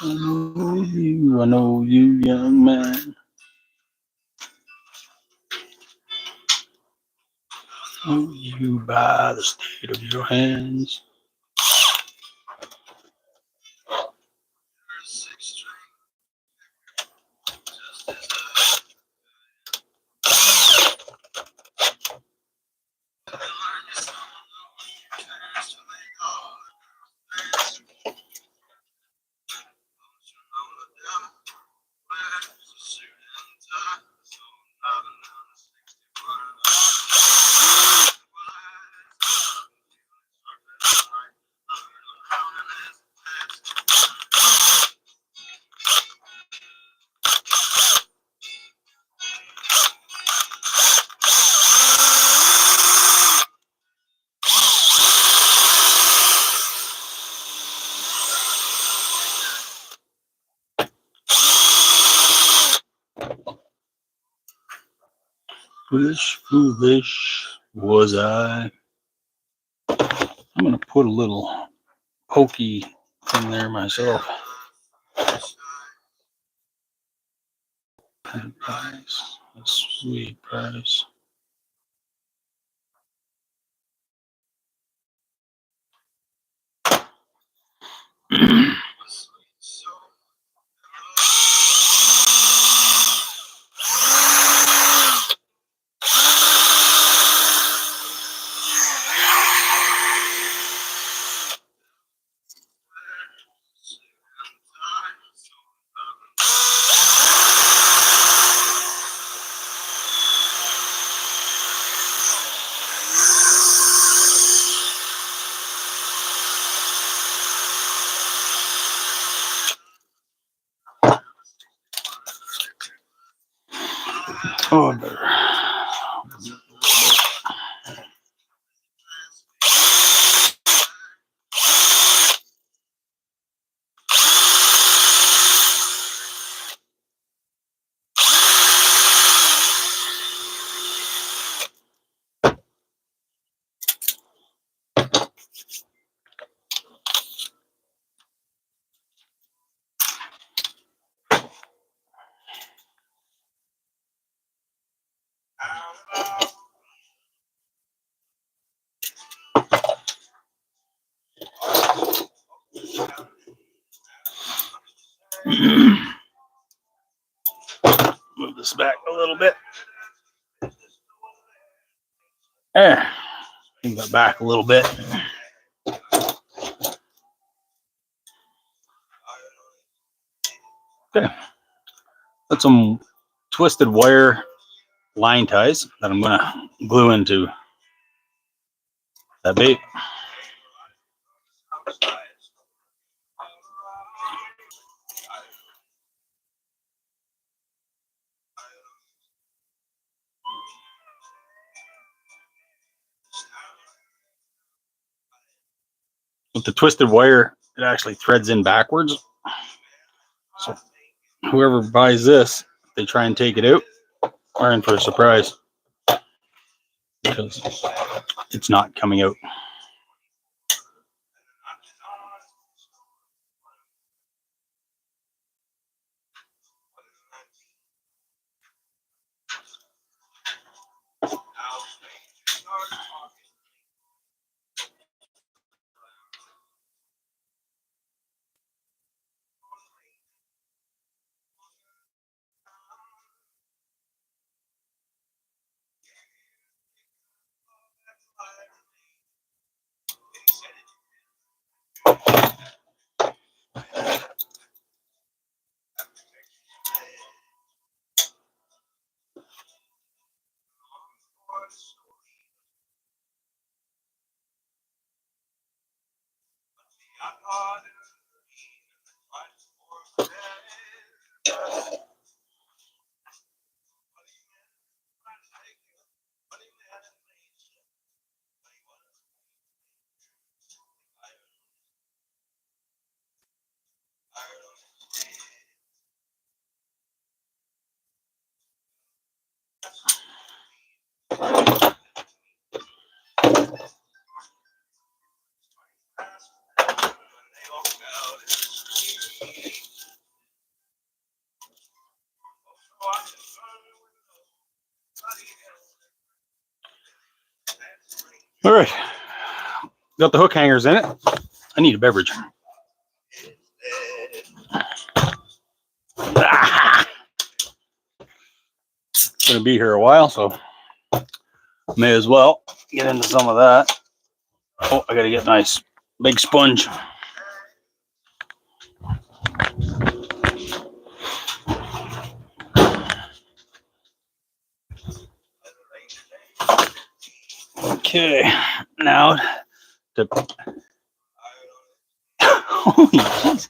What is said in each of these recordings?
I know you, young man. Know you by the state of your hands. Foolish, foolish was I. I'm going to put a little pokey in there myself. Pen price, a sweet price. Oh, I better. Move this back a little bit. There. Move that back a little bit. Okay. Got some twisted wire line ties that I'm going to glue into that bait. With the twisted wire, it actually threads in backwards. So whoever buys this, if they try and take it out, are in for a surprise because it's not coming out. All right. Got the hook hangers in it. I need a beverage. Ah, gonna be here a while, so may as well get into some of that. Oh, I gotta get a nice big sponge. Okay, now to holy jeez.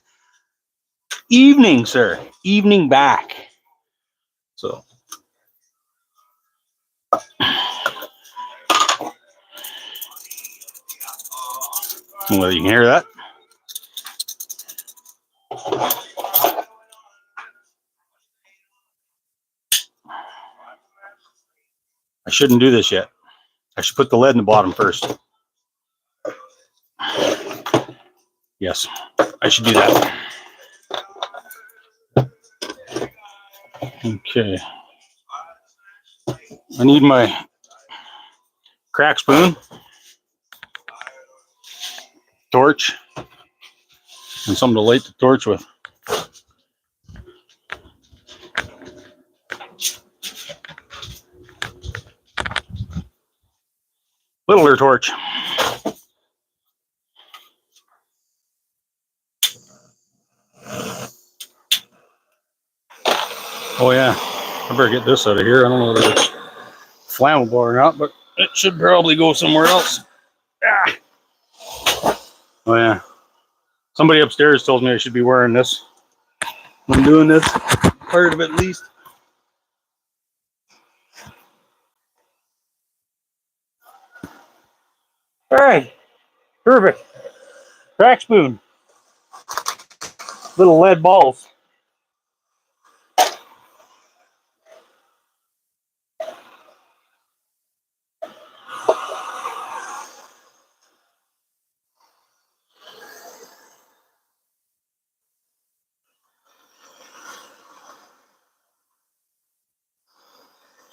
Evening, sir. Evening back. So whether you can hear that. I shouldn't do this yet. I should put the lead in the bottom first. Yes, I should do that. Okay. I need my crack spoon, torch, and something to light the torch with. Littler torch. Oh yeah, I better get this out of here. I don't know whether it's flammable or not, but it should probably go somewhere else. Ah. Oh yeah, somebody upstairs told me I should be wearing this. I'm doing this part of it at least. All right, perfect. Crack spoon, little lead balls.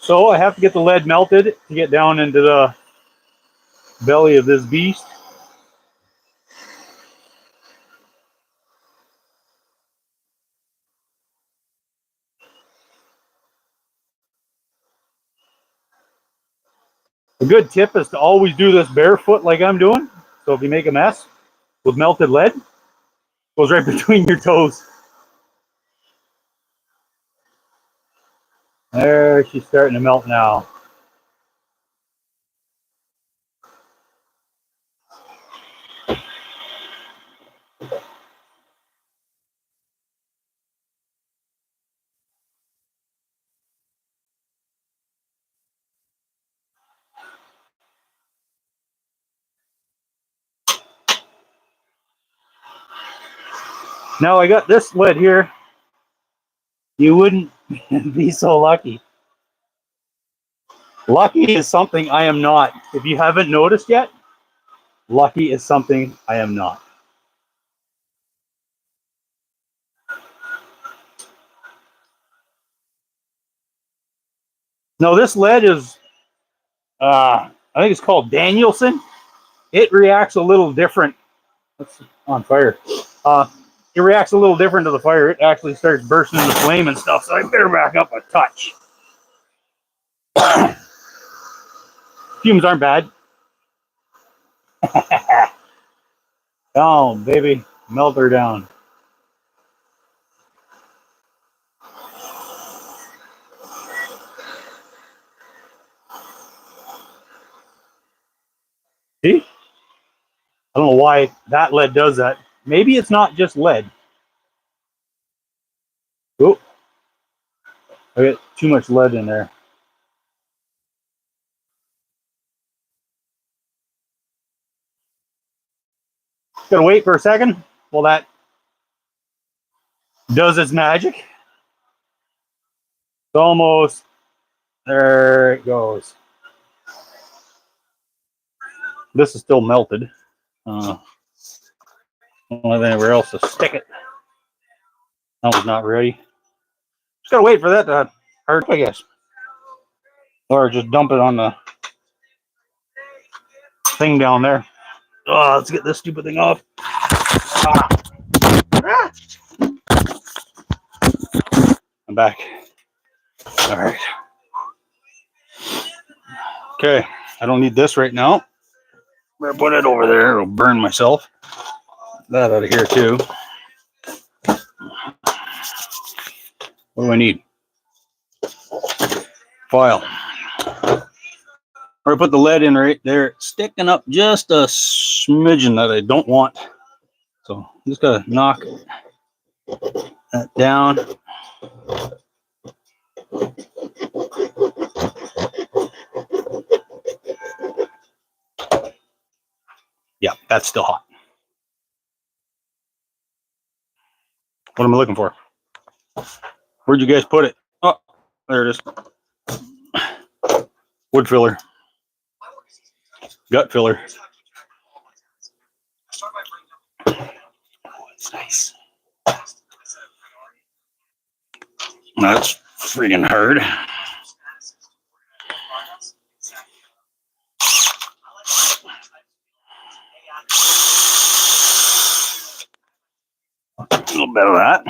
So I have to get the lead melted to get down into the belly of this beast. A good tip is to always do this barefoot like I'm doing. So if you make a mess with melted lead, it goes right between your toes. There, she's starting to melt now. Now I got this lead here. You wouldn't be so lucky. Lucky is something I am not. If you haven't noticed yet, lucky is something I am not. No, this lead is, I think it's called Danielson. It reacts a little different. It's on fire. It reacts a little different to the fire. It actually starts bursting into flame and stuff, so I better back up a touch. Fumes aren't bad. Down, baby. Melt her down. See? I don't know why that lead does that. Maybe it's not just lead. Oh, I got too much lead in there. Gotta wait for a second while that does its magic. It's almost, there it goes. This is still melted. Don't have anywhere else to stick it. That was not ready. Just gotta wait for that to hurt, I guess. Or just dump it on the thing down there. Oh, let's get this stupid thing off. Ah. Ah. I'm back. All right. Okay, I don't need this right now. I'm gonna put it over there. It'll burn myself. That out of here too. What do I need? File. Or I put the lead in right there. It's sticking up just a smidgen that I don't want. So I'm just gotta knock that down. Yeah, that's still hot. What am I looking for? Where'd you guys put it? Oh, there it is. Wood filler. Gut filler. Oh, it's nice. That's freaking hard. A little bit of that.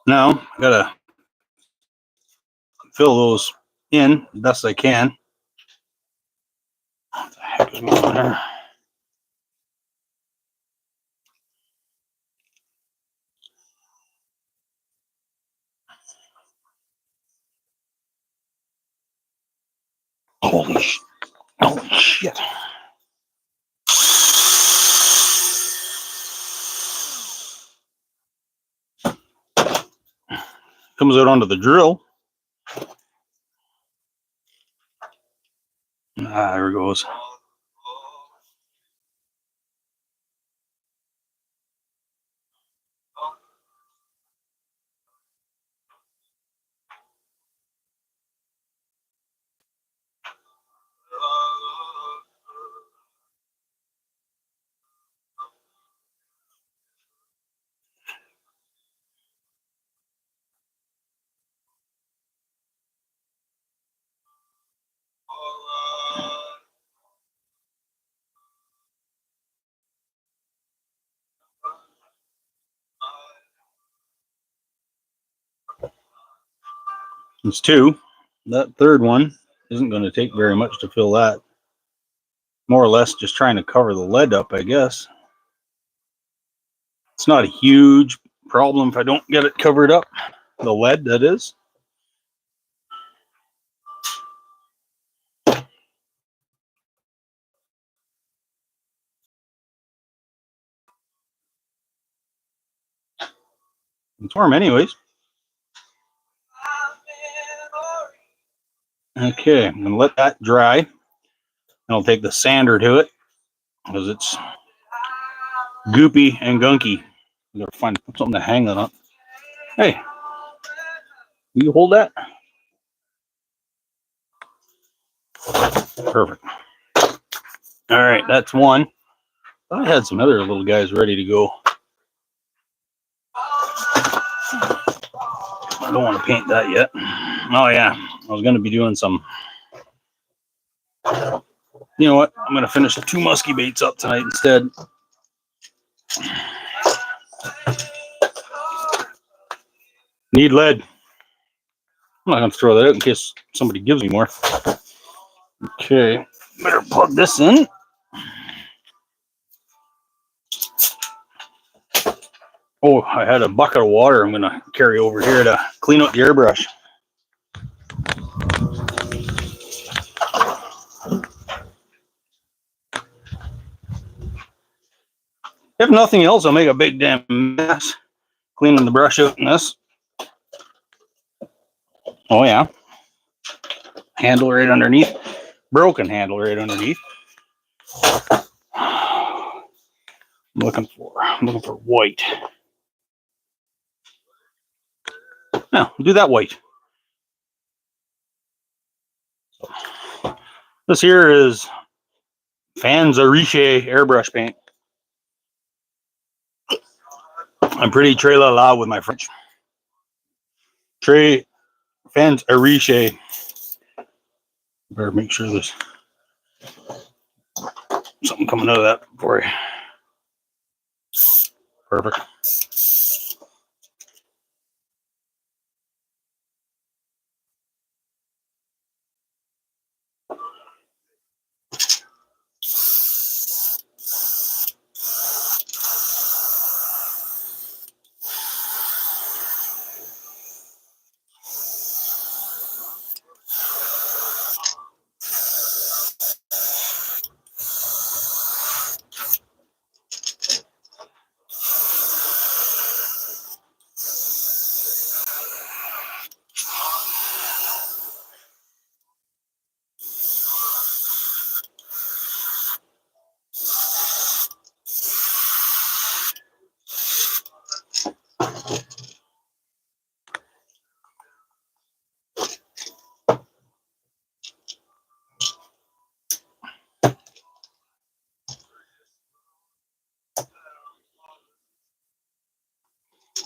Now, I gotta fill those in the best I can. What the heck is going on there? Holy shit. Holy shit. Comes out onto the drill. Ah, there it goes. It's two. That third one isn't going to take very much to fill that. More or less just trying to cover the lead up, I guess. It's not a huge problem if I don't get it covered up. The lead, that is. It's warm anyways. Okay, I'm going to let that dry. And I'll take the sander to it because it's goopy and gunky. I gotta find something to hang that up. Hey, will you hold that? Perfect. All right, that's one. I had some other little guys ready to go. I don't want to paint that yet. Oh yeah, I was going to be doing some. You know what? I'm going to finish the 2 musky baits up tonight instead. Need lead. I'm not going to throw that out in case somebody gives me more. Okay, better plug this in. Oh, I had a bucket of water I'm going to carry over here to clean up the airbrush. If nothing else, I'll make a big damn mess cleaning the brush out in this. Oh yeah. Handle right underneath. Broken handle right underneath. I'm looking for white. Now, do that white. This here is Fans Ariche airbrush paint. I'm pretty très la la with my French. Fans Ariche Better make sure there's something coming out of that before I... Perfect.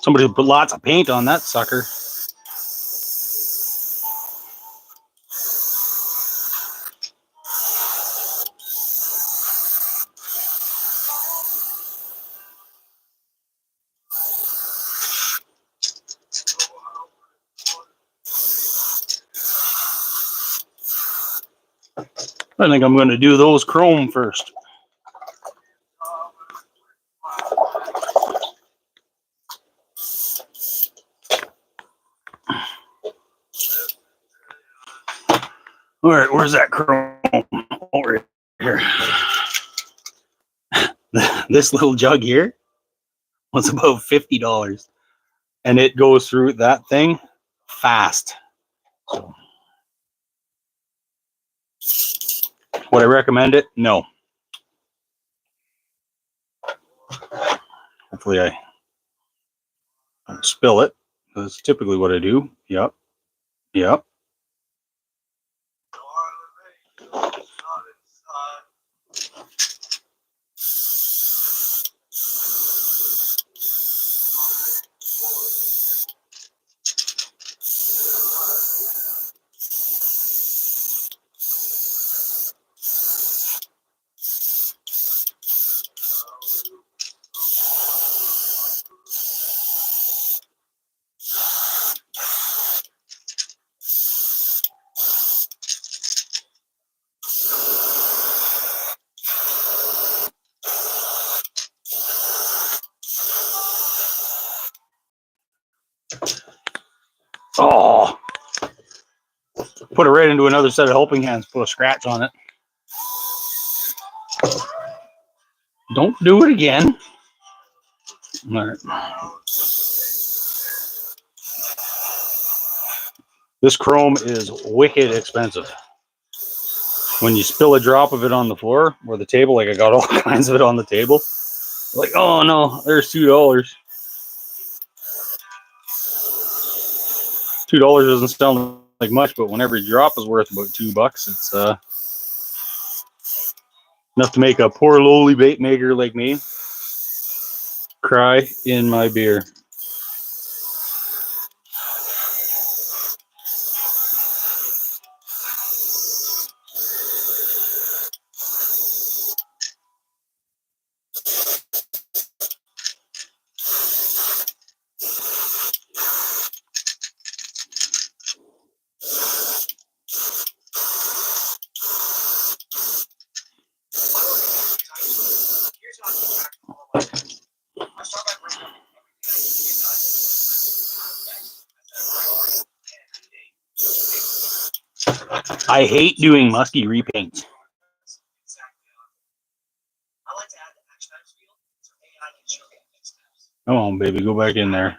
Somebody put lots of paint on that sucker. I think I'm going to do those chrome first. All right, where's that chrome? Over here. This little jug here was about $50, and it goes through that thing fast. So, would I recommend it? No. Hopefully I don't spill it. That's typically what I do. Yep. Yep. Oh, put it right into another set of helping hands, put a scratch on it. Don't do it again. All right. This chrome is wicked expensive. When you spill a drop of it on the floor or the table, like I got all kinds of it on the table, like, oh no, there's $2. $2 doesn't sound like much, but when every drop is worth about $2, it's enough to make a poor lowly bait maker like me cry in my beer. I hate doing musky repaints. Come on, baby, go back in there.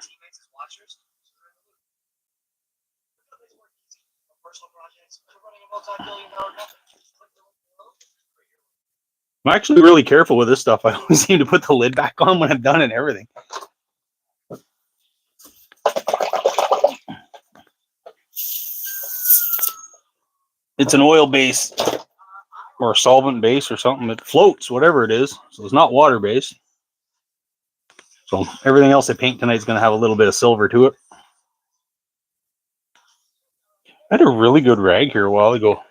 I'm actually really careful with this stuff. I always seem to put the lid back on when I'm done and everything. It's an oil base or a solvent base or something that floats, whatever it is. So it's not water based. So everything else I paint tonight is going to have a little bit of silver to it. I had a really good rag here a while ago.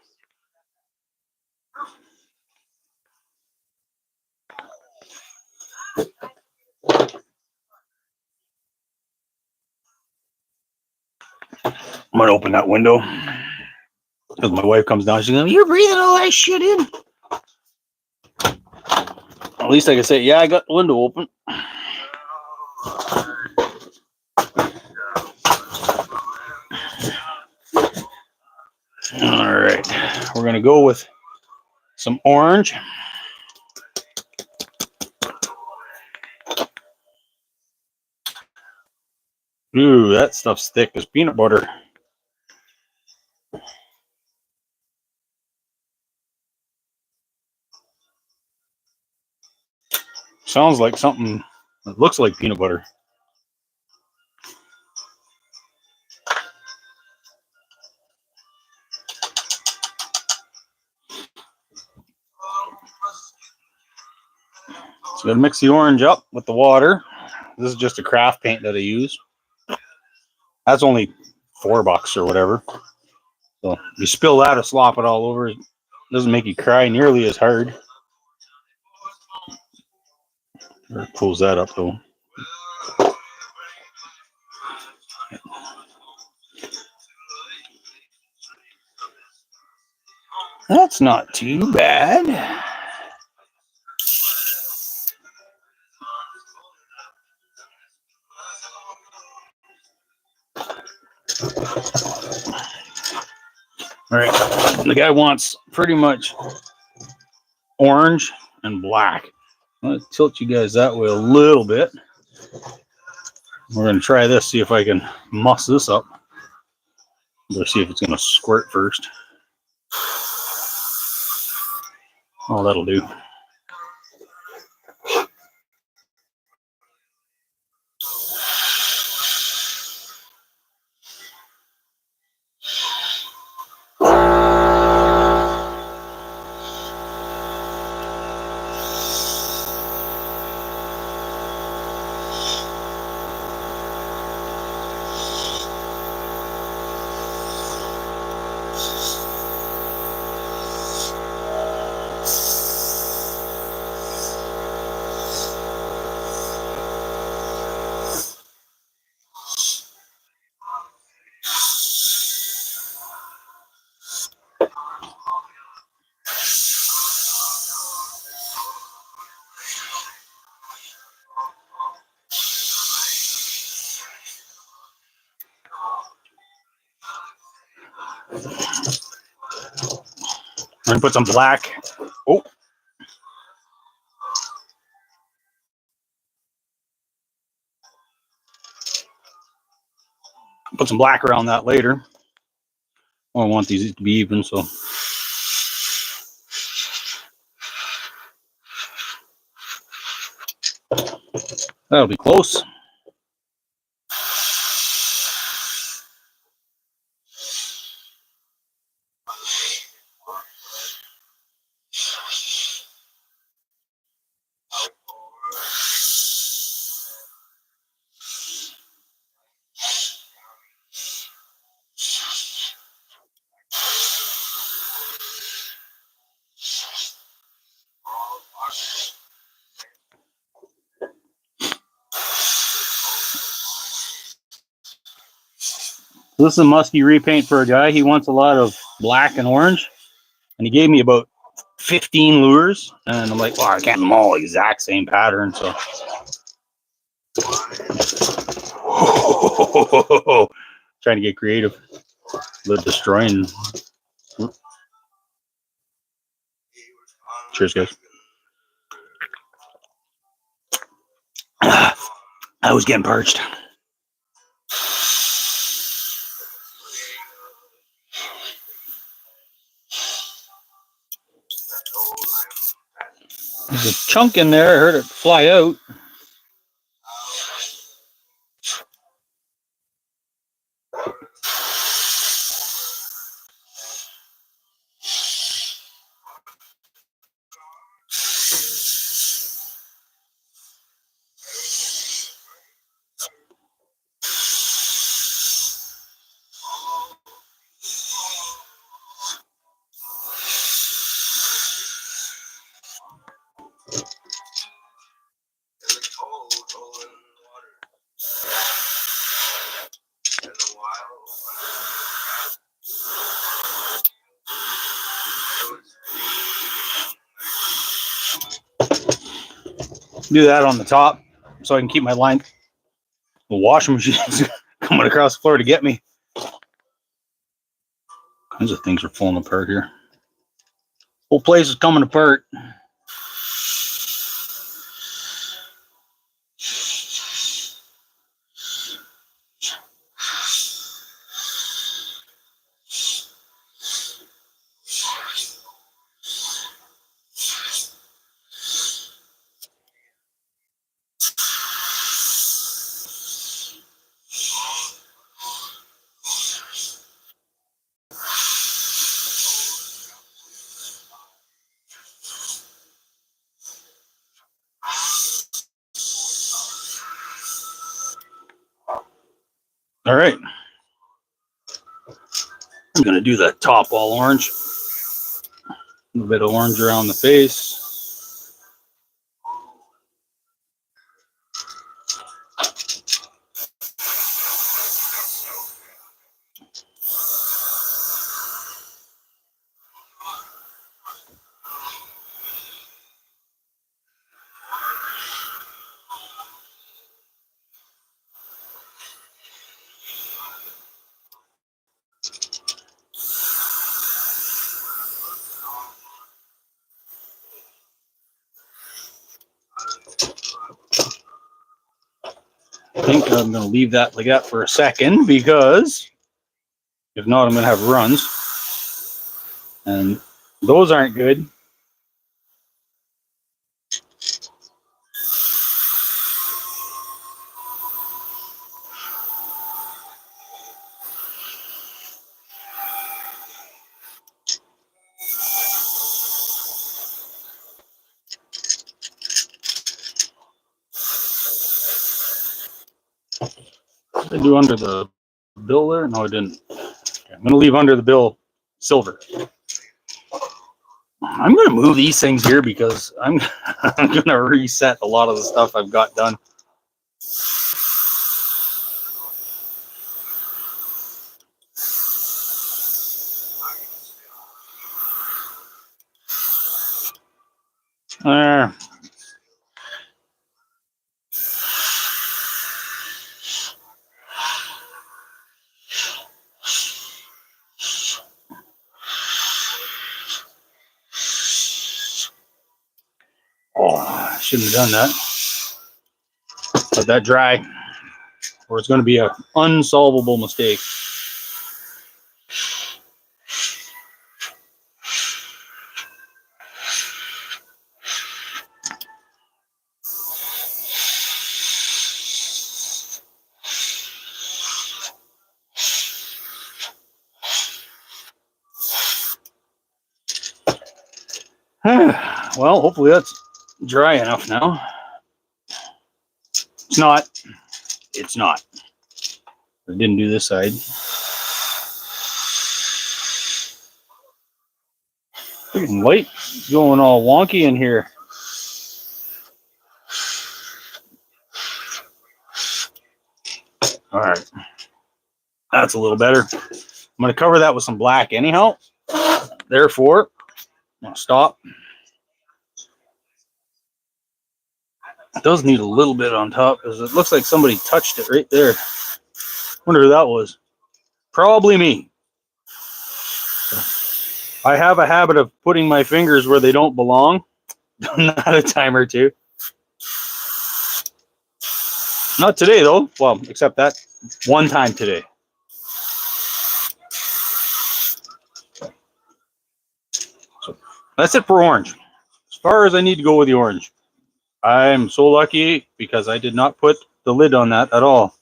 I'm gonna open that window because my wife comes down. She's going, "You're breathing all that shit in." At least I can say, "Yeah, I got the window open." All right, we're gonna go with some orange. Ooh, that stuff's thick as peanut butter. Sounds like something that looks like peanut butter. So I'm gonna mix the orange up with the water. This is just a craft paint that I use. That's only $4 or whatever. So you spill that or slop it all over. It doesn't make you cry nearly as hard. Pulls that up though. That's not too bad. All right, the guy wants pretty much orange and black. I'm gonna tilt you guys that way a little bit. We're gonna try this, see if I can muss this up. Let's see if it's gonna squirt first. Oh, that'll do. I'm gonna put some black. Oh. Put some black around that later. Oh, I want these to be even, so. That'll be close. This is a musky repaint for a guy. He wants a lot of black and orange. And he gave me about 15 lures. And I'm like, well, I can't them all exact same pattern. So. Trying to get creative. The destroying. Cheers, guys. I was getting parched. There's a chunk in there. I heard it fly out. Do that on the top so I can keep my line. The washing machine's coming across the floor to get me. All kinds of things are falling apart here. Whole place is coming apart. All right. I'm going to do the top all orange. A little bit of orange around the face. I think I'm going to leave that like that for a second because if not, I'm going to have runs. And those aren't good. What did I do under the bill there? No, I didn't. Okay, I'm going to leave under the bill silver. I'm going to move these things here because I'm going to reset a lot of the stuff I've got done. There. Oh, I shouldn't have done that. Let that dry, or it's going to be an unsolvable mistake. Well, hopefully that's dry enough now. It's not. It's not. I didn't do this side. Freaking light going all wonky in here. All right. That's a little better. I'm going to cover that with some black anyhow. Therefore, I'm going to stop. It does need a little bit on top because it looks like somebody touched it right there. Wonder who that was. Probably me. I have a habit of putting my fingers where they don't belong. Not a time or two. Not today though. Well, except that one time today. So that's it for orange. As far as I need to go with the orange. I'm so lucky because I did not put the lid on that at all.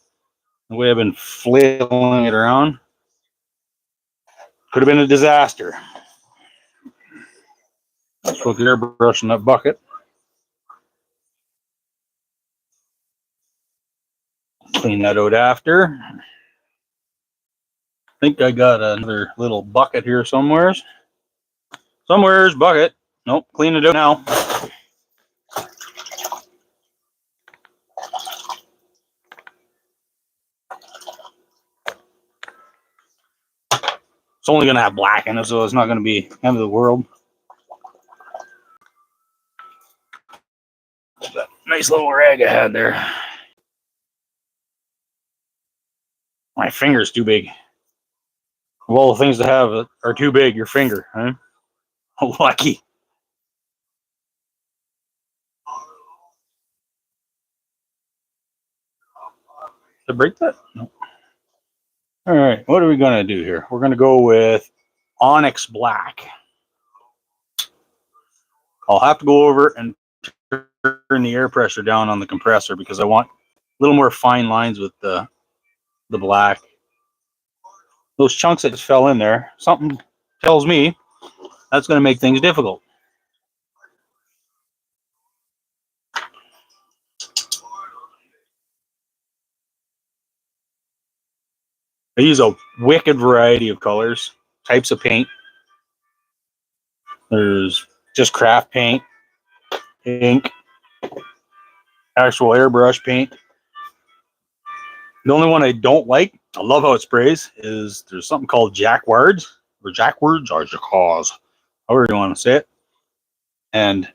The way I've been flailing it around. Could have been a disaster. Let's put the airbrush in that bucket. Clean that out after. I think I got another little bucket here somewheres. Somewhere's bucket. Nope, clean it out now. It's only going to have black in it, so it's not going to be end of the world. nice little rag I had there. My finger's too big. Of all the things to have are too big, your finger, huh? Lucky. Did I break that? No. All right, what are we going to do here? We're going to go with Onyx Black. I'll have to go over and turn the air pressure down on the compressor because I want a little more fine lines with the black. Those chunks that just fell in there, something tells me that's going to make things difficult. I use a wicked variety of colors, types of paint. There's just craft paint, ink, actual airbrush paint. The only one I don't like, I love how it sprays, is there's something called Jackwards or Jackwards or Jacquaz, however you want to say it. And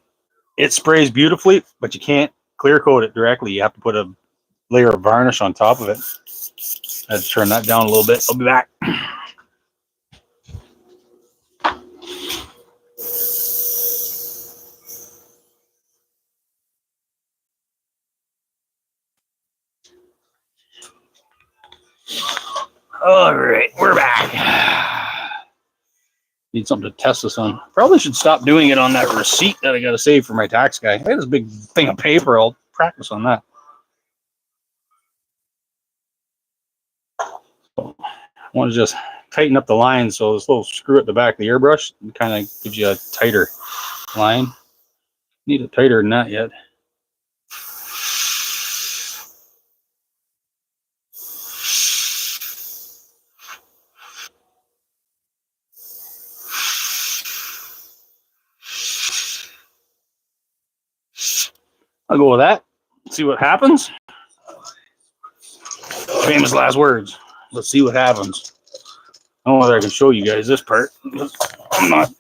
it sprays beautifully, but you can't clear coat it directly. You have to put a layer of varnish on top of it. I had to turn that down a little bit. I'll be back. All right, we're back. Need something to test this on. Probably should stop doing it on that receipt that I got to save for my tax guy. I got this big thing of paper. I'll practice on that. So I want to just tighten up the line so this little screw at the back of the airbrush kind of gives you a tighter line. Need it tighter than that yet. I'll go with that. See what happens. Famous last words. Let's see what happens. I don't know whether I can show you guys this part. I'm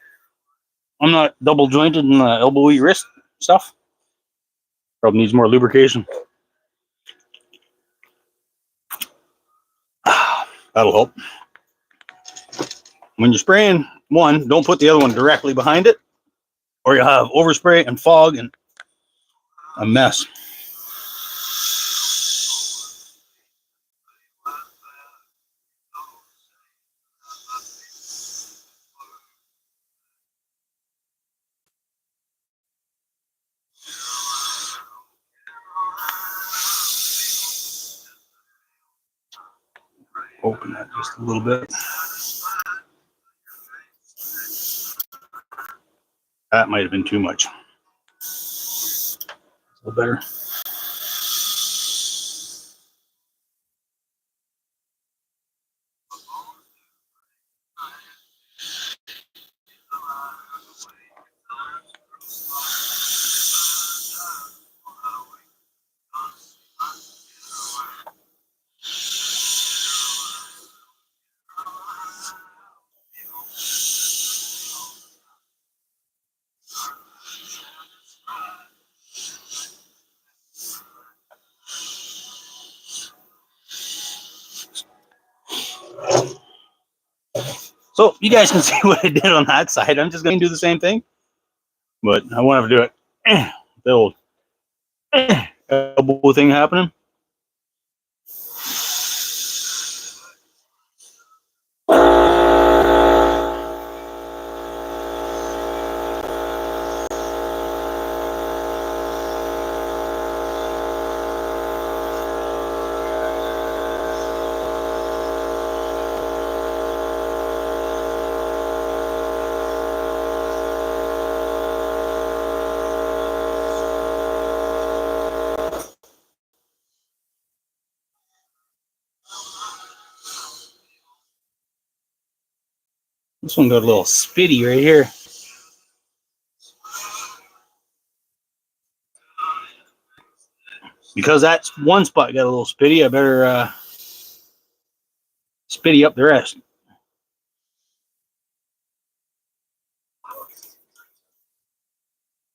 not double jointed in the elbowy wrist stuff. Probably needs more lubrication. That'll help. When you're spraying one, don't put the other one directly behind it, or you'll have overspray and fog and a mess. Open that just a little bit. That might have been too much. A little better. So you guys can see what I did on that side. I'm just going to do the same thing, but I won't have to do it. The old elbow thing happening. This one got a little spitty right here. Because that's one spot got a little spitty, I better spitty up the rest.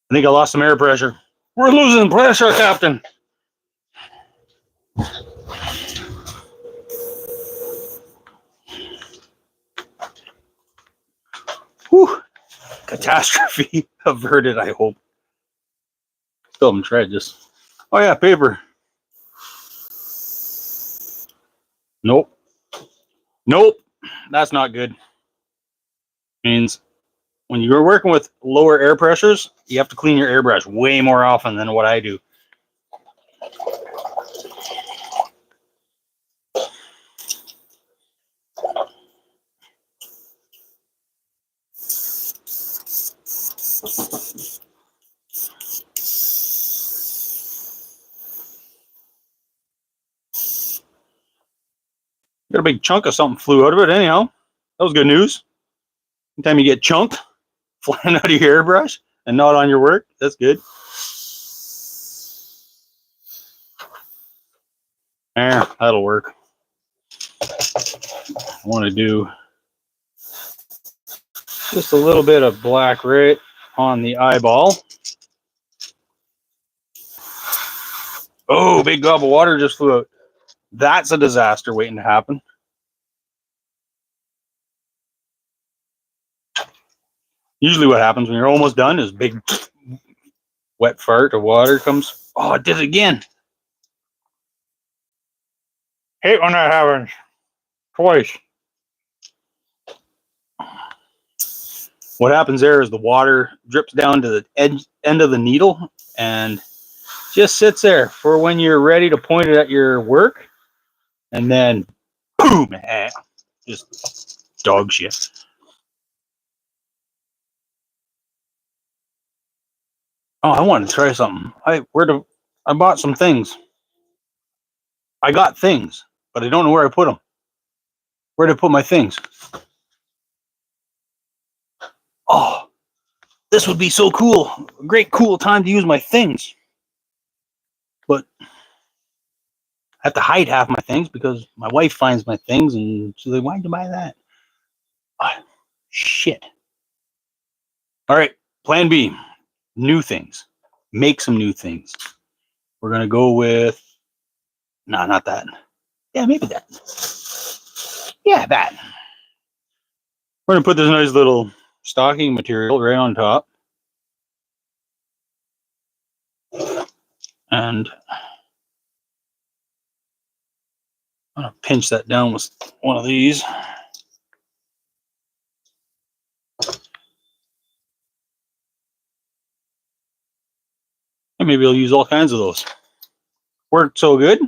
I think I lost some air pressure. We're losing pressure, Captain. Whew. Catastrophe averted, I hope. Still haven't tried this. Oh yeah, paper. Nope. Nope. That's not good. Means when you're working with lower air pressures, you have to clean your airbrush way more often than what I do. Got a big chunk of something flew out of it anyhow. That was good news. Anytime you get chunked flying out of your airbrush and not on your work, that's good. There, that'll work. I want to do just a little bit of black right on the eyeball. Oh, big gob of water just flew out. That's a disaster waiting to happen. Usually what happens when you're almost done is big wet fart of water comes. Oh, it did it again. Hate when that happens. Twice. What happens there is the water drips down to the end of the needle and just sits there for when you're ready to point it at your work. And then, boom, just dog shit. Oh, I want to try something. I bought some things. I got things, but I don't know where I put them. Where did I put my things? Oh, this would be so cool. A great, cool time to use my things. But I have to hide half my things because my wife finds my things and she's like, why'd you buy that? Oh, shit. All right, plan B. New things. Make some new things. We're going to go with, no, not that. Yeah, maybe that. Yeah, that. We're going to put this nice little stocking material right on top. And I'm going to pinch that down with one of these. And maybe I'll use all kinds of those. Worked so good.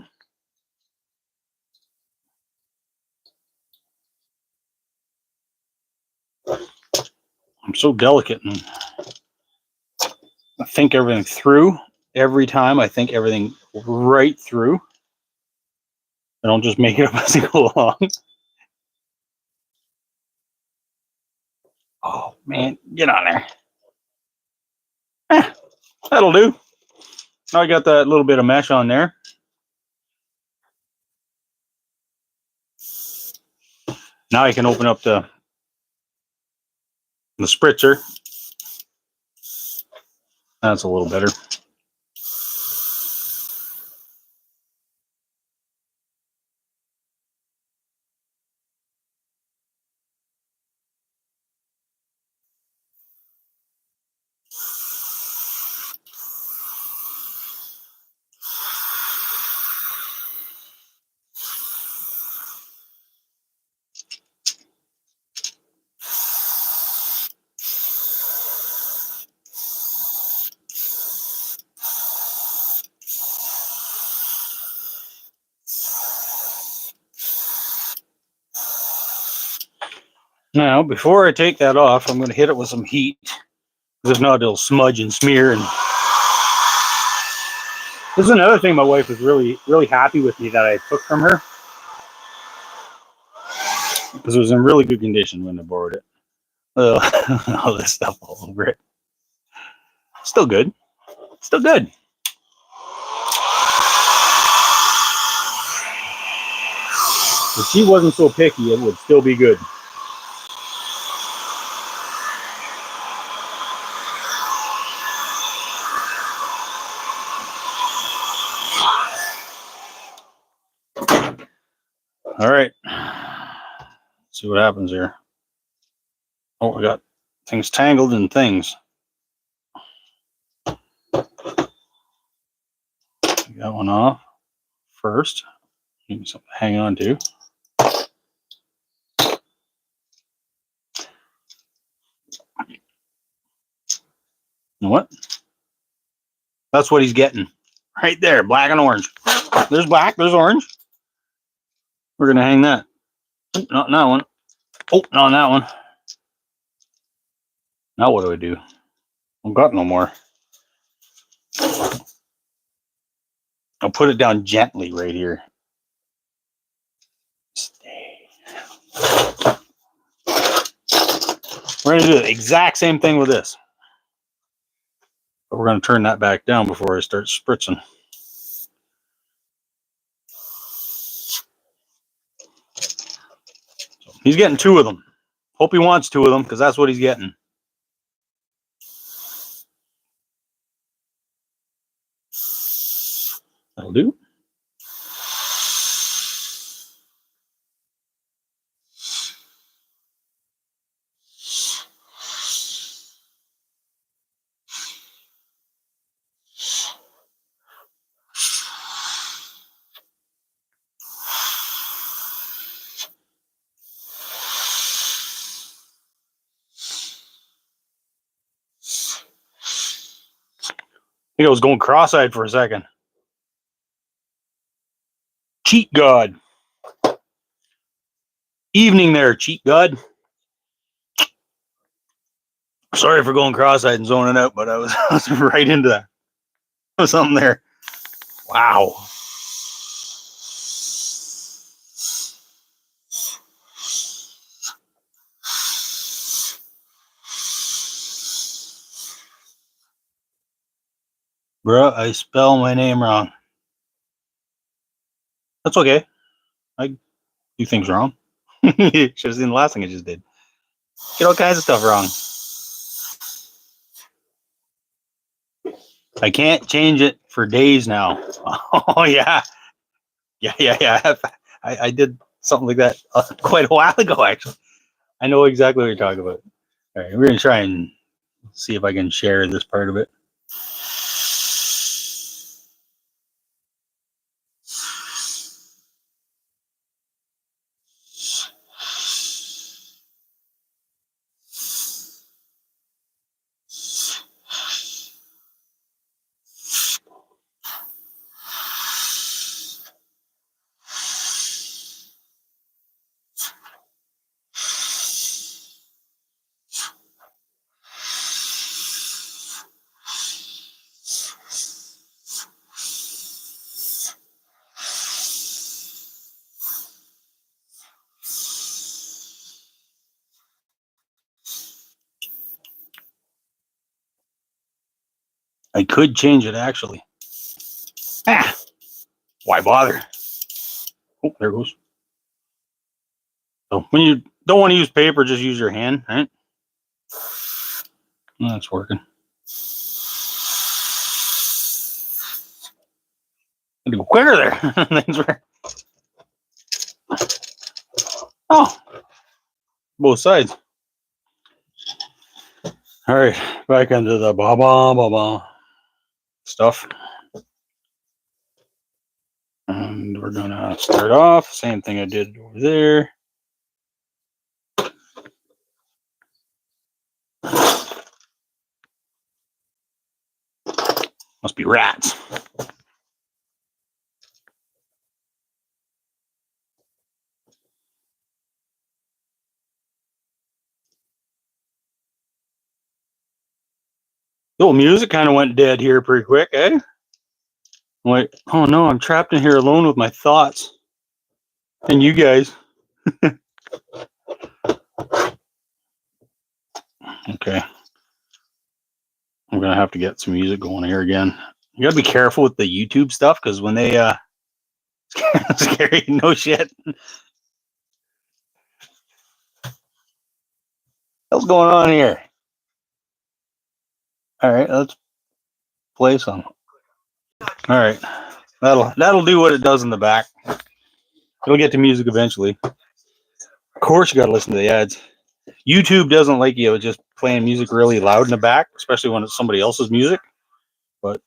I'm so delicate and I think everything through. Every time I think everything right through. I don't just make it up as I go along. Oh, man, get on there. That'll do. Now I got that little bit of mesh on there. Now I can open up the spritzer. That's a little better. Now, before I take that off, I'm going to hit it with some heat. If not, it'll smudge and smear. And this is another thing my wife was really, really happy with me that I took from her. Because it was in really good condition when I borrowed it. All this stuff all over it. Still good. Still good. If she wasn't so picky, it would still be good. All right. See what happens here. Oh, we got things tangled in things. Got one off first. Need something to hang on to. You know what? That's what he's getting. Right there, black and orange. There's black, there's orange. We're going to hang that. Not that one. Oh, not on that one. Now what do I do? I've got no more. I'll put it down gently right here. Stay. We're going to do the exact same thing with this. But we're going to turn that back down before I start spritzing. So he's getting 2 of them. Hope he wants 2 of them because that's what he's getting. That'll do. I think I was going cross-eyed for a second. Cheat God. Evening there, cheat God. Sorry for going cross-eyed and zoning out, but I was right into that. There was something there. Wow. Bruh, I spell my name wrong. That's okay. I do things wrong. Should have seen the last thing I just did. Get all kinds of stuff wrong. I can't change it for days now. Oh, yeah. Yeah. I did something like that quite a while ago, actually. I know exactly what you're talking about. All right, we're going to try and see if I can share this part of it. I could change it, actually. Why bother? Oh, there it goes. So when you don't want to use paper, just use your hand, right? Well, that's working. I had to go quicker there. Things were... Oh, both sides. All right, back into the ba-ba stuff. And we're gonna start off, same thing I did over there. Must be rats. The old music kind of went dead here pretty quick, eh? I'm like, oh no, I'm trapped in here alone with my thoughts. And you guys. Okay. I'm gonna have to get some music going here again. You gotta be careful with the YouTube stuff because when they scary, no shit. What's going on here? All right, let's play some. All right, that'll do what it does in the back. It'll get to music eventually. Of course, you got to listen to the ads. YouTube doesn't like you just playing music really loud in the back, especially when it's somebody else's music. But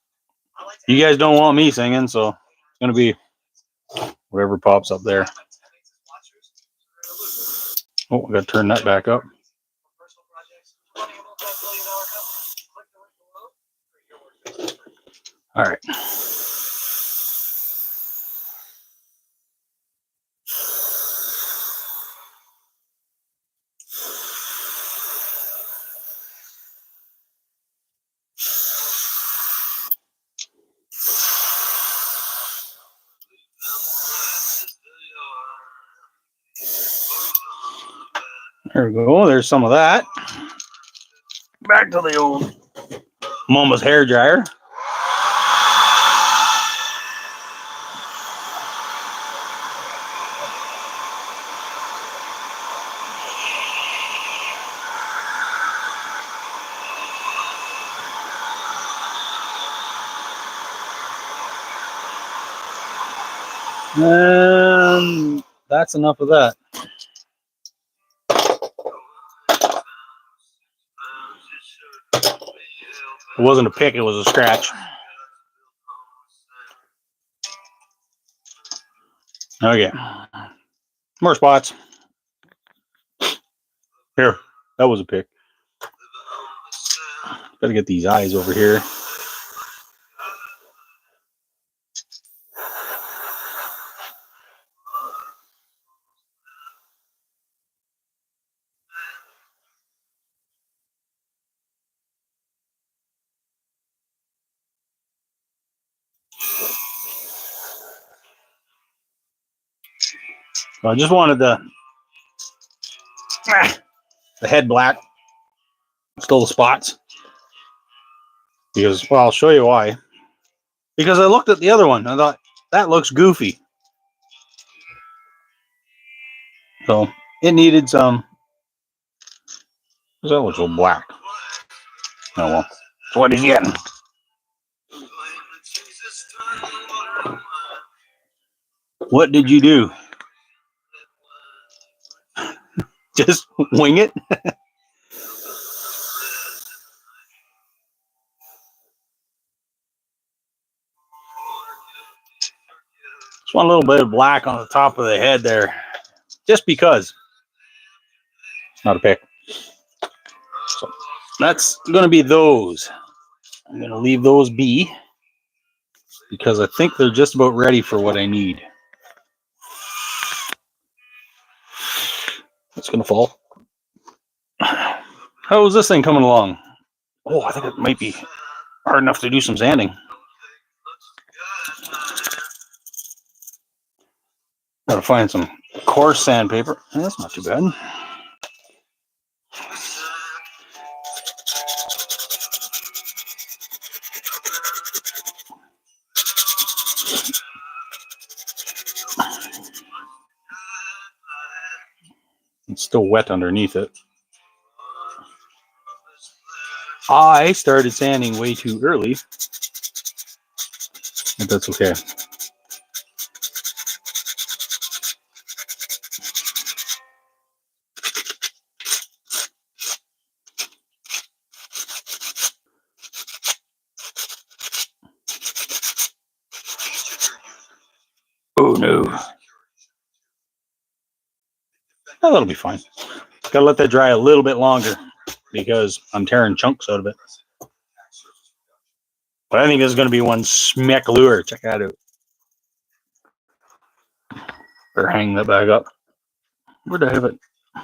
you guys don't want me singing, so it's going to be whatever pops up there. Oh, I got to turn that back up. All right. There we go. There's some of that. Back to the old Mama's hair dryer. And that's enough of that. It wasn't a pick, it was a scratch. Okay. More spots. Here, that was a pick. Gotta get these eyes over here. I just wanted the head black, still the spots. Because, well, I'll show you why. Because I looked at the other one, I thought, that looks goofy. So, it needed some, that looks a little black. Oh well, that's what he's getting. What did you do? Just wing it? Just want a little bit of black on the top of the head there. Just because. Not a pick. So that's going to be those. I'm going to leave those be. Because I think they're just about ready for what I need. It's going to fall. How is this thing coming along? Oh, I think it might be hard enough to do some sanding. Gotta find some coarse sandpaper. That's not too bad. It's still wet underneath it. I started sanding way too early, but that's okay. Oh no. Oh, that'll be fine. Gotta let that dry a little bit longer because I'm tearing chunks out of it. But I think this is going to be one smack lure. Check that out. Better hang that back up. Where'd I have it? It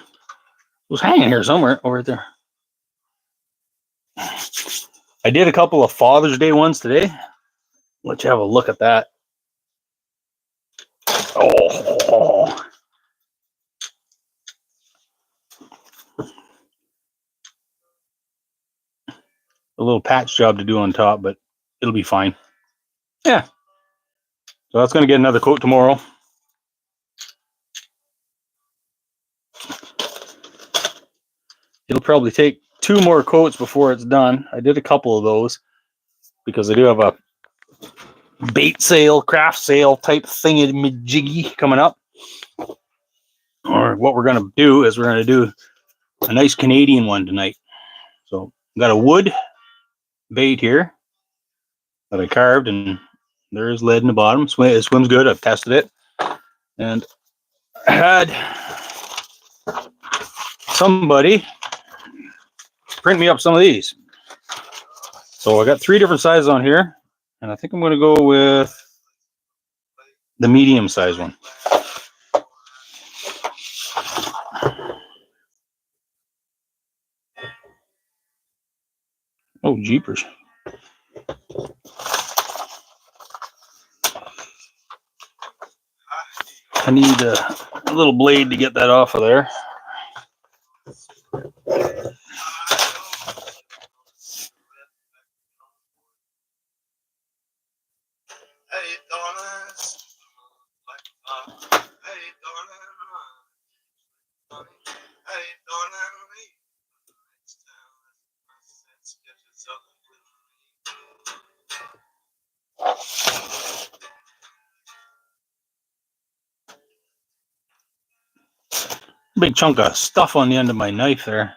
was hanging here somewhere over there. I did a couple of Father's Day ones today. Let you have a look at that. Oh. A little patch job to do on top, but it'll be fine. Yeah. So that's going to get another coat tomorrow. It'll probably take 2 more coats before it's done. I did a couple of those because I do have a bait sale, craft sale type thingy-majiggy coming up. Or what we're going to do is we're going to do a nice Canadian one tonight. So I've got a wood bait here that I carved, and there's lead in the bottom. It swims good. I've tested it. And I had somebody print me up some of these. So I got 3 different sizes on here, and I think I'm going to go with the medium size one. Oh, jeepers. I need a little blade to get that off of there. Big chunk of stuff on the end of my knife there.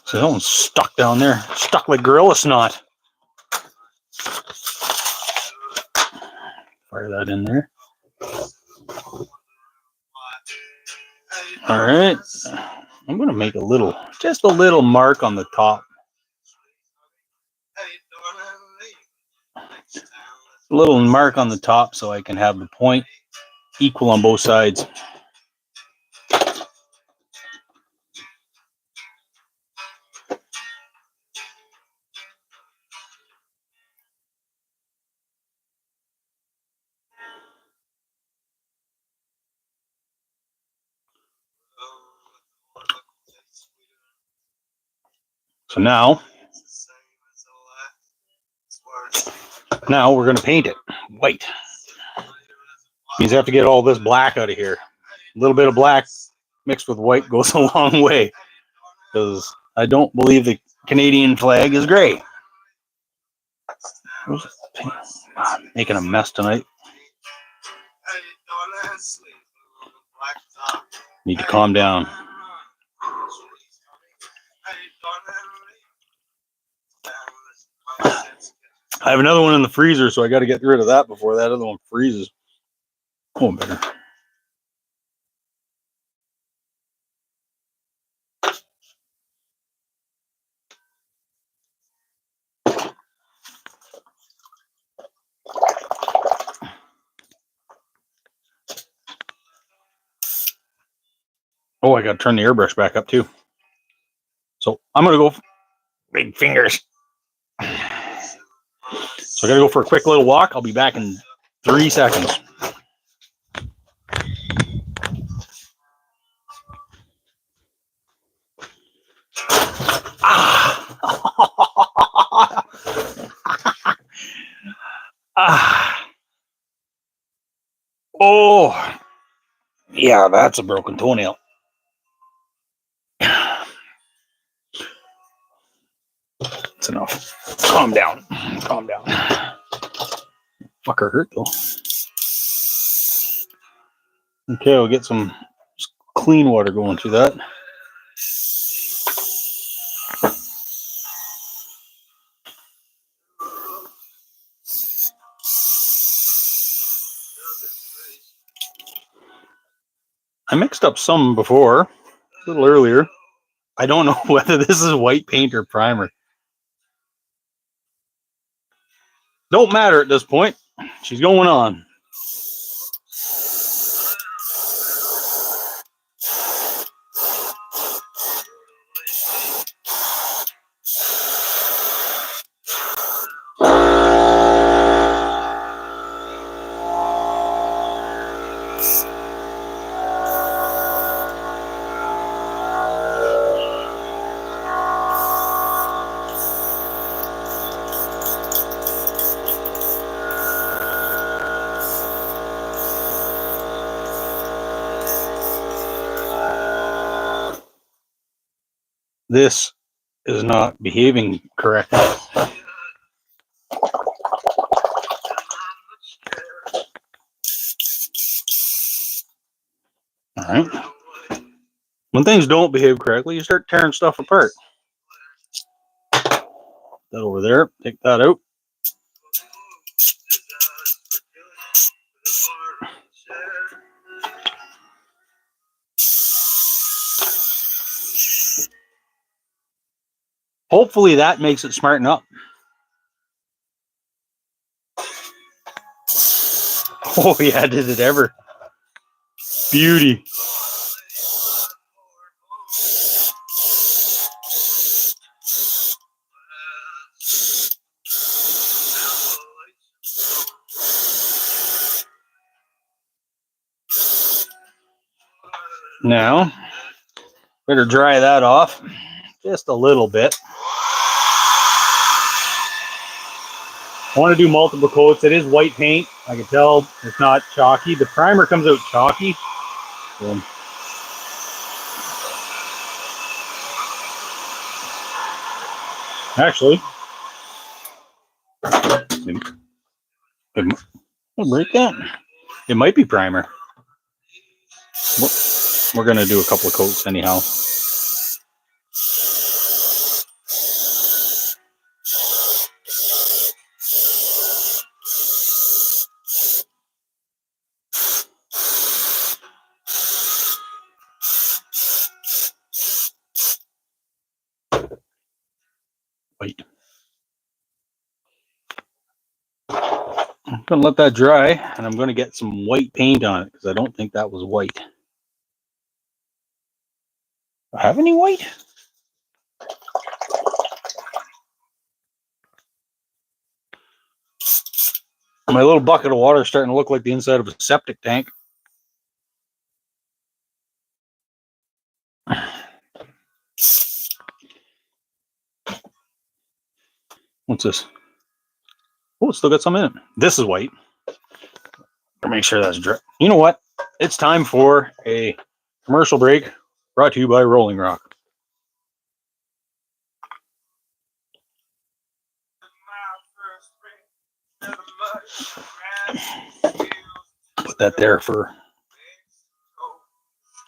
So that one's stuck down there, stuck like gorilla snot. Fire that in there. All right, I'm going to make just a little mark on the top. A little mark on the top so I can have the point equal on both sides. So now we're going to paint it white. Means I have to get all this black out of here. A little bit of black mixed with white goes a long way, because I don't believe the Canadian flag is gray. I'm making a mess tonight. Need to calm down. I have another one in the freezer, so I got to get rid of that before that other one freezes. Oh, better. Oh, I got to turn the airbrush back up too. So I'm going to go big fingers. So I got to go for a quick little walk. I'll be back in 3 seconds. Oh, yeah, that's a broken toenail. That's enough. Calm down. Calm down. Fucker hurt though. Okay, we'll get some clean water going through that. I mixed up some before, a little earlier. I don't know whether this is white paint or primer. Don't matter at this point. She's going on. This is not behaving correctly. All right. When things don't behave correctly, you start tearing stuff apart. That over there, take that out. Hopefully that makes it smarten up. Oh yeah, did it ever. Beauty. Now, better dry that off just a little bit. I want to do multiple coats. It is white paint. I can tell it's not chalky. The primer comes out chalky. So, actually, I'll break that. It might be primer. We're going to do a couple of coats anyhow. White. I'm going to let that dry, and I'm going to get some white paint on it because I don't think that was white. Do I have any white? My little bucket of water is starting to look like the inside of a septic tank. What's this? Oh, it's still got some in it. This is white. Make sure that's dry. You know what? It's time for a commercial break brought to you by Rolling Rock. Put that there for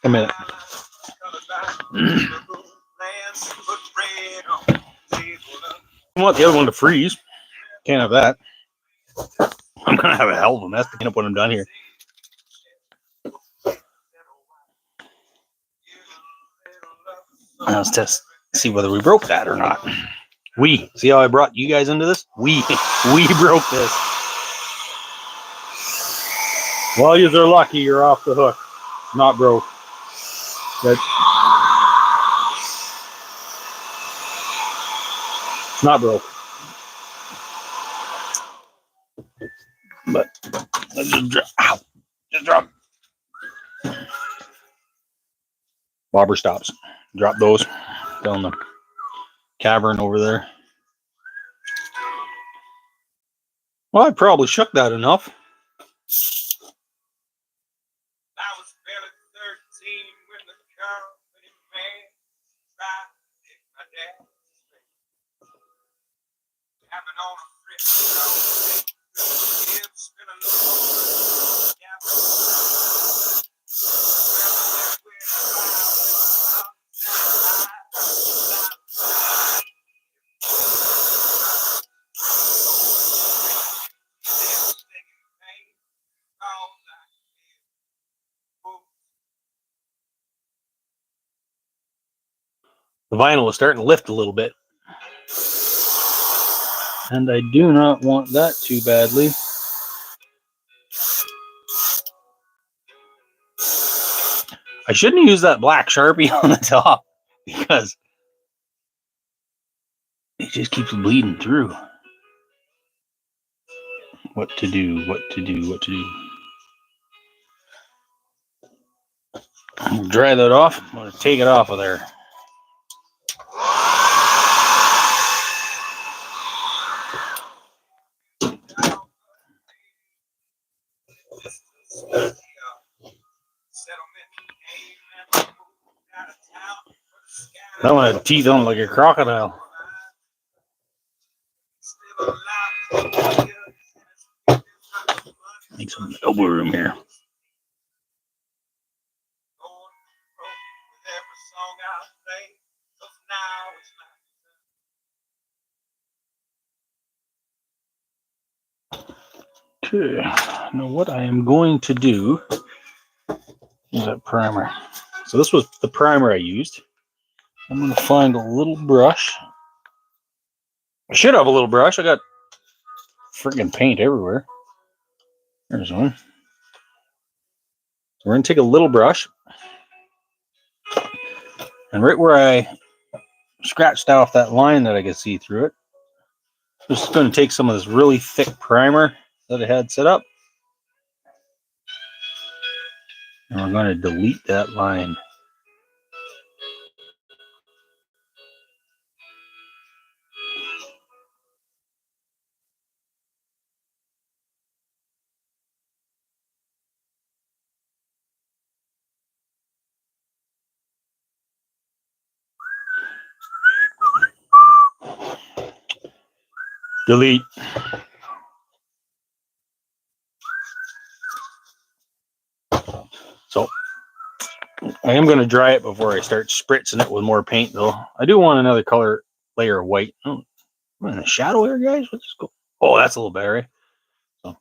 a minute. I want the other one to freeze. Can't have that. I'm going to have a hell of a mess to clean up when I'm done here. Let's test, see whether we broke that or not. See how I brought you guys into this? We broke this. Well, you are lucky you're off the hook. Not broke. It's not broke. But let's just drop. Ow! Just drop. Bobber stops. Drop those down the cavern over there. Well, I probably shook that enough. I was barely 13 when the company man tried to take my dad's place. Having on a trip, kids spinning the floor. The vinyl is starting to lift a little bit. And I do not want that too badly. I shouldn't use that black Sharpie on the top because it just keeps bleeding through. What to do, what to do, what to do. I'll dry that off. I'm going to take it off of there. That one had teeth on it like a crocodile. Make some elbow room here. Okay, now what I am going to do is that primer. So this was the primer I used. I'm going to find a little brush. I should have a little brush. I got freaking paint everywhere. There's one. So we're going to take a little brush. And right where I scratched off that line that I could see through it, just going to take some of this really thick primer that I had set up. And we're going to delete that line. Delete. So I am going to dry it before I start spritzing it with more paint, though. I do want another color layer of white. Oh, I'm in the shadow here, guys. Let's go. Oh, that's a little better. Eh? So.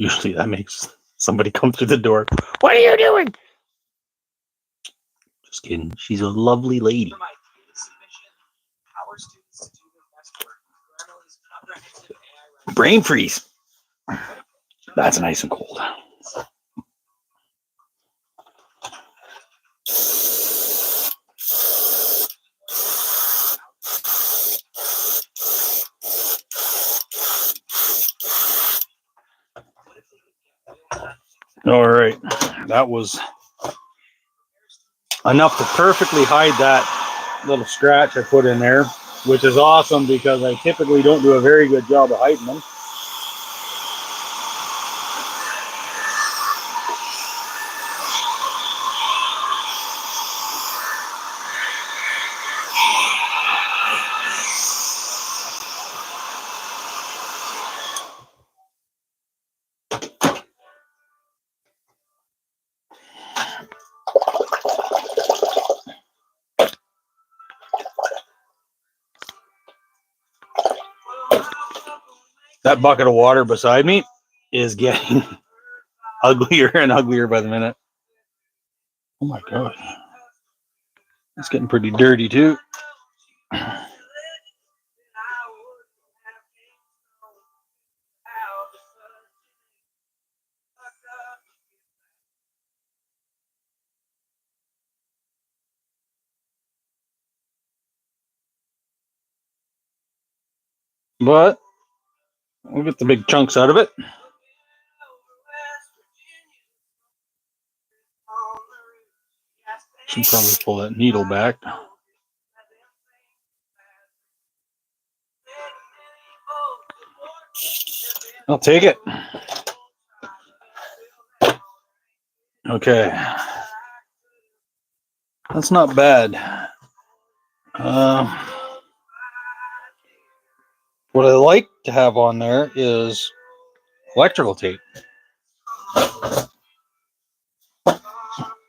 Usually that makes somebody come through the door. What are you doing? Just kidding. She's a lovely lady. Brain freeze. That's nice and cold. All right. That was enough to perfectly hide that little scratch I put in there, which is awesome because I typically don't do a very good job of hiding them. That bucket of water beside me is getting uglier and uglier by the minute. Oh my God. It's getting pretty dirty too. But we'll get the big chunks out of it. Should probably pull that needle back. I'll take it. Okay. That's not bad. What I like to have on there is electrical tape. Because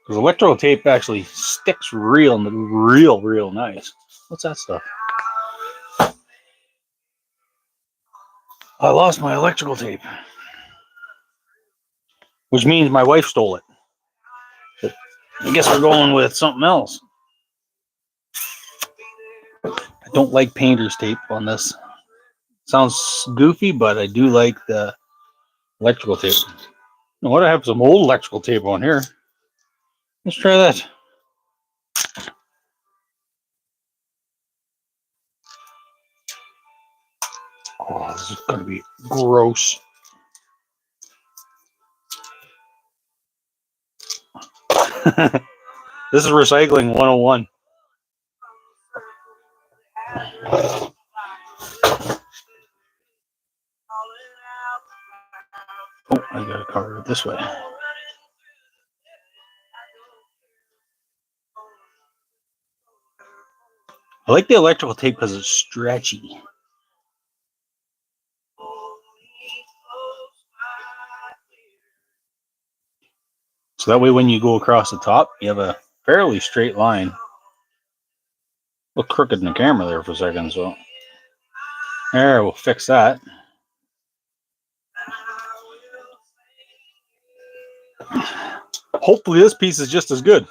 electrical tape actually sticks real nice. What's that stuff? I lost my electrical tape. Which means my wife stole it. But I guess we're going with something else. I don't like painter's tape on this. Sounds goofy, but I do like the electrical tape. You know what? I have some old electrical tape on here. Let's try that. Oh, this is going to be gross. This is recycling 101. Oh, I gotta cover it this way. I like the electrical tape because it's stretchy. So that way when you go across the top, you have a fairly straight line. Look crooked in the camera there for a second, so there, we'll fix that. Hopefully this piece is just as good.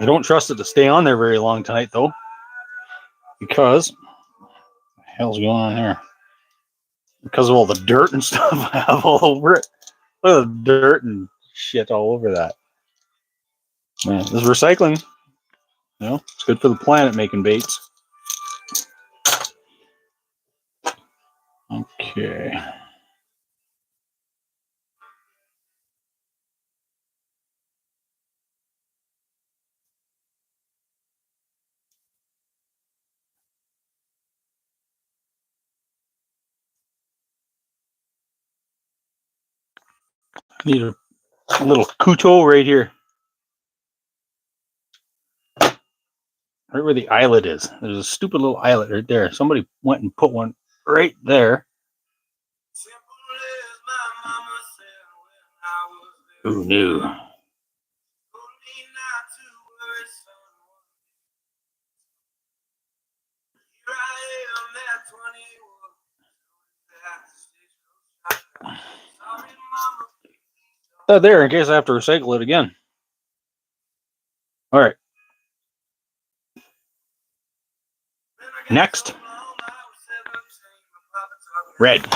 I don't trust it to stay on there very long tonight, though, because what the hell's going on here? Because of all the dirt and stuff I have all over it. Look at the dirt and shit all over that. Man, this is recycling. You know, it's good for the planet making baits. Okay. Need a little couteau right here. Right where the eyelet is. There's a stupid little eyelet right there. Somebody went and put one right there. Who knew? That there in case I have to recycle it again. All right. Next. Red.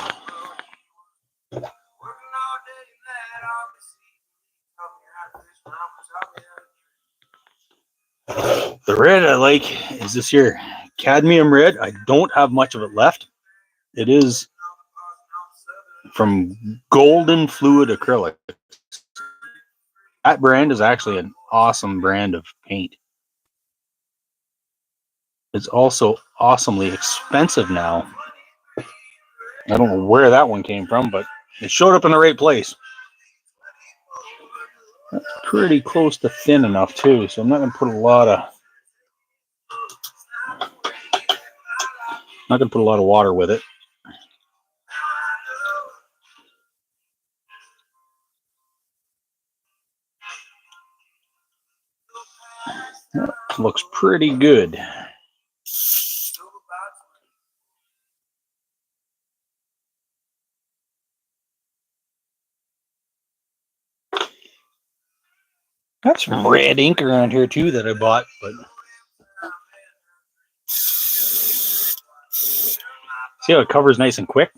The red I like is this here cadmium red. I don't have much of it left. It is from Golden Fluid Acrylic. That brand is actually an awesome brand of paint. It's also awesomely expensive now. I don't know where that one came from, but it showed up in the right place. That's pretty close to thin enough too, so I'm not going to put a lot of water with it. That looks pretty good. Got some red ink around here too that I bought, but see how it covers nice and quick?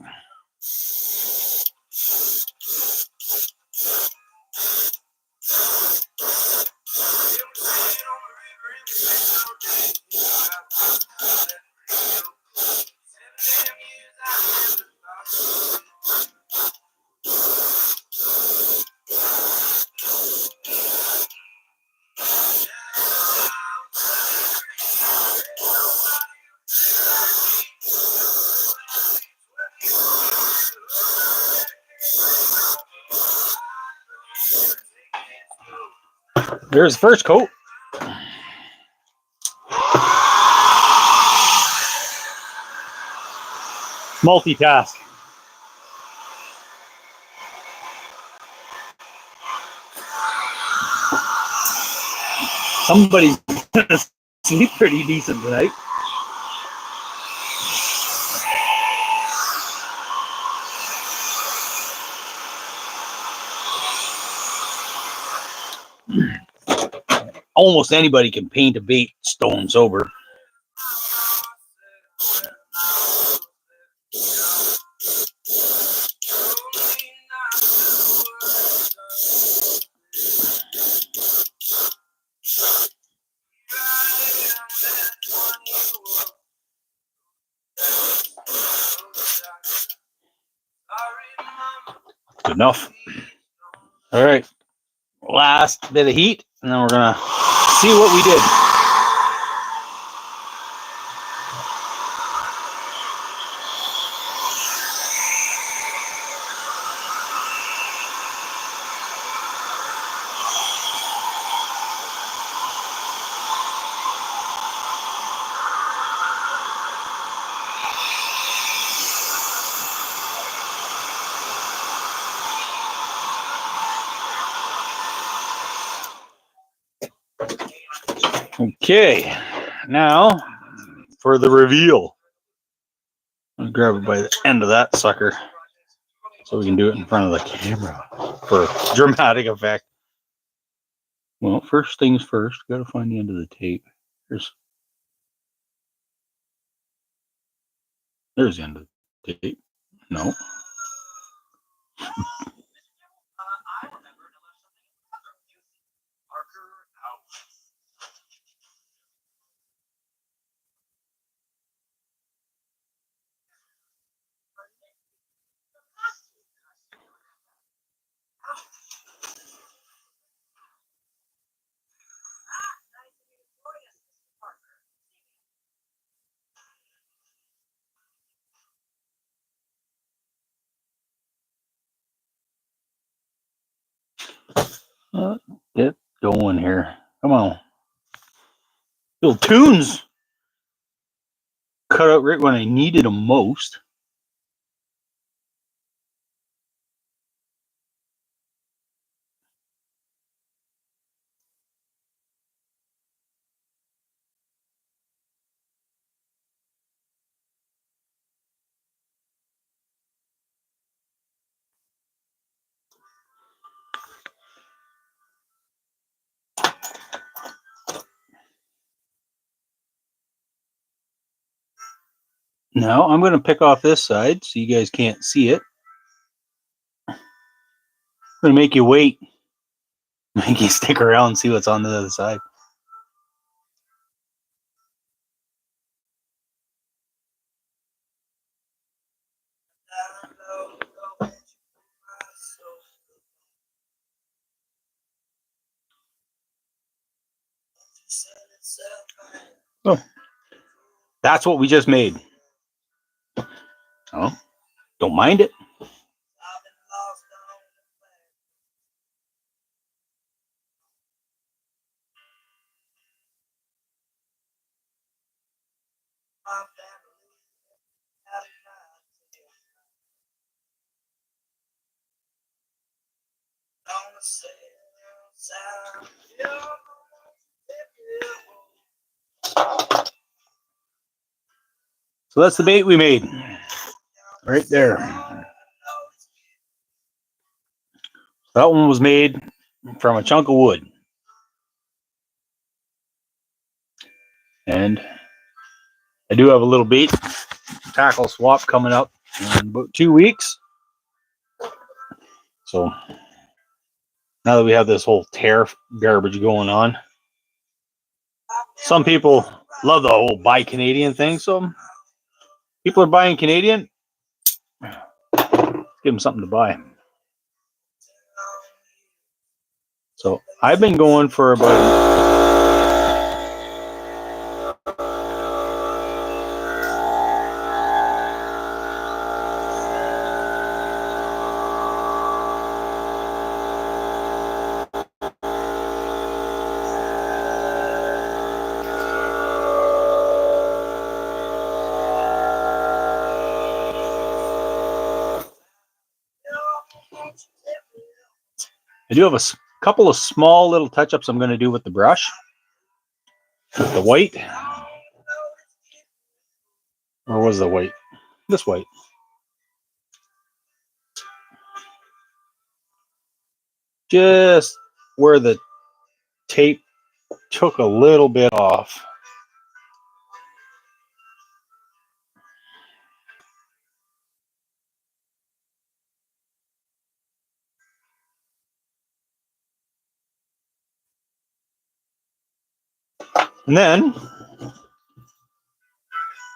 There's the first coat. Multitask. Somebody's gonna sleep pretty decent tonight. Almost anybody can paint a bait stone sober. Good enough. All right. Last bit of heat, and then we're going to see what we did. Okay, now for the reveal. I'll grab it by the end of that sucker so we can do it in front of the camera for dramatic effect. Well, first things first, got to find the end of the tape. There's the end of the tape. No. Get going here. Come on. Little tunes cut out right when I needed them most. Now I'm going to pick off this side so you guys can't see it. I'm going to make you wait. Make you stick around and see what's on the other side. Oh, that's what we just made. Oh, don't mind it. So that's the bait we made. Right there. That one was made from a chunk of wood. And I do have a little bait tackle swap coming up in about 2 weeks. So now that we have this whole tariff garbage going on, some people love the whole buy Canadian thing. So people are buying Canadian. Give them something to buy. So I've been going for about I do have a couple of small little touch-ups I'm going to do with the brush. With the white. Or was the white? This white. Just where the tape took a little bit off. And then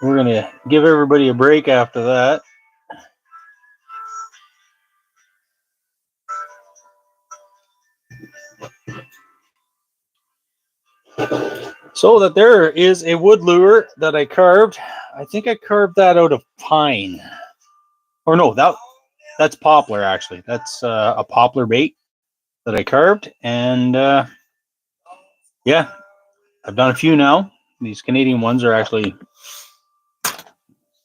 we're going to give everybody a break after that. So that there is a wood lure that I carved. I think I carved that out of pine. Or no, that's poplar actually. That's a poplar bait that I carved. And yeah, I've done a few now. These Canadian ones are actually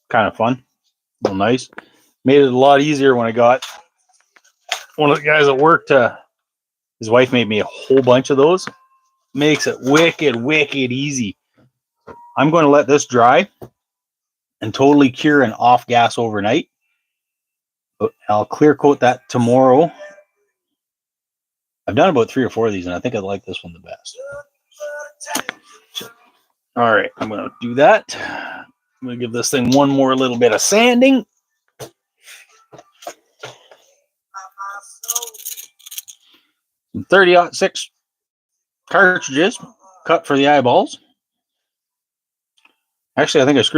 kind of fun. Real nice. Made it a lot easier when I got one of the guys at work to, his wife made me a whole bunch of those. Makes it wicked easy. I'm going to let this dry and totally cure and off gas overnight. I'll clear coat that tomorrow. I've done about 3 or 4 of these, and I think I like this one the best. All right, I'm going to do that. I'm going to give this thing one more little bit of sanding. Some 30-06 cartridges cut for the eyeballs. Actually, I think I screwed